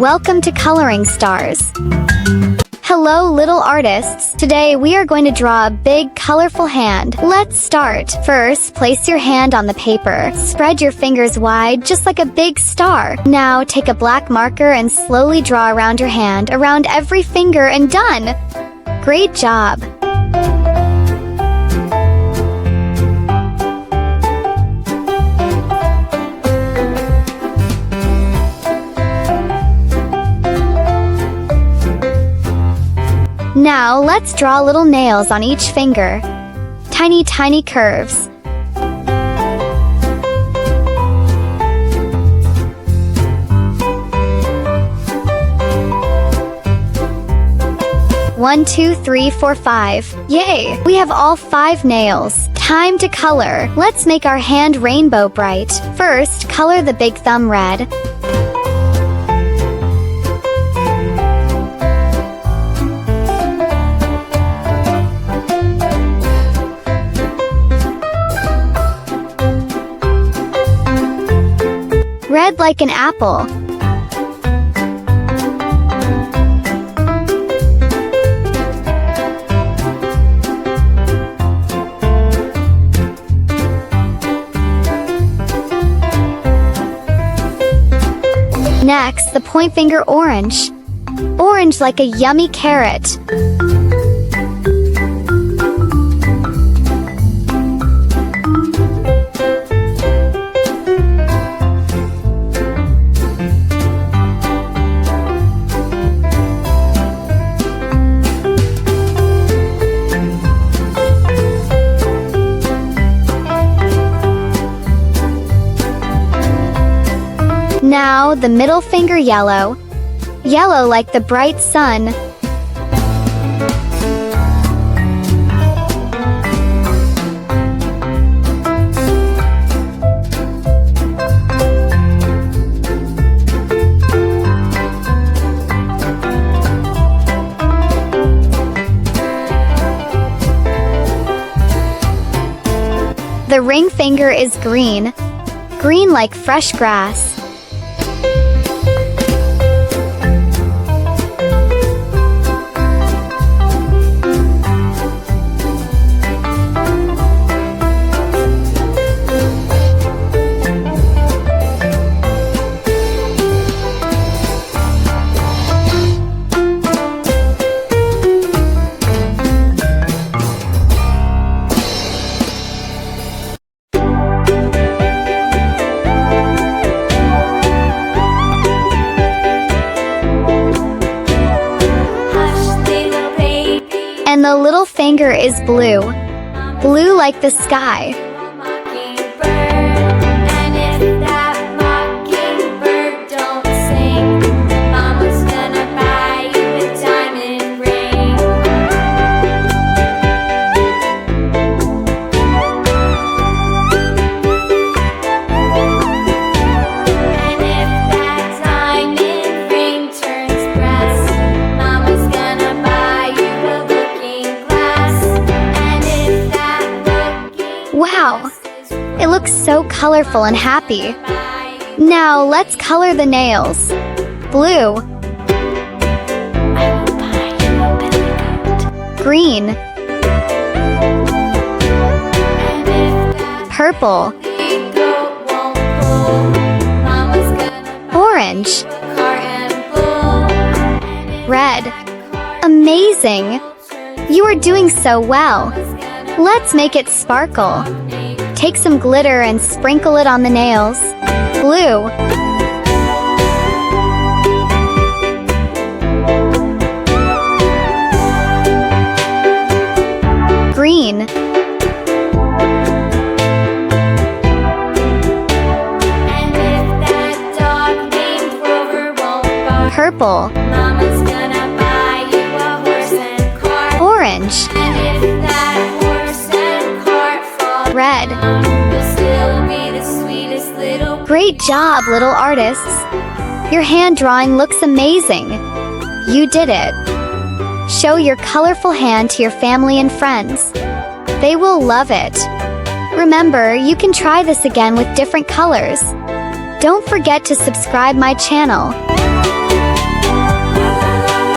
Welcome to Coloring Stars. Hello, little artists. Today we are going to draw a big, colorful hand. Let's start. First, place your hand on the paper. Spread your fingers wide, just like a big star. Now, take a black marker and slowly draw around your hand, around every finger, and done! Great job! Now, let's draw little nails on each finger. Tiny, tiny curves. One, two, three, four, five. Yay! We have all 5 nails. Time to color. Let's make our hand rainbow bright. First, color the big thumb red. Red like an apple. Next, the point finger orange. Orange like a yummy carrot. Now, the middle finger yellow. Yellow like the bright sun. The ring finger is green. Green like fresh grass. And the little finger is blue. Blue like the sky. Wow! It looks so colorful and happy. Now, let's color the nails. Blue. Green. Purple. Orange. Red. Amazing! You are doing so well. Let's make it sparkle. Take some glitter and sprinkle it on the nails. Blue. Green. Purple. Mama's gonna buy you a horse and cart. Orange. And if that horse and cart fall Red. down, you'll still be the sweetest little. Great job, little artists. Your hand drawing looks amazing. You did it. Show your colorful hand to your family and friends. They will love it. Remember, you can try this again with different colors. Don't forget to subscribe my channel.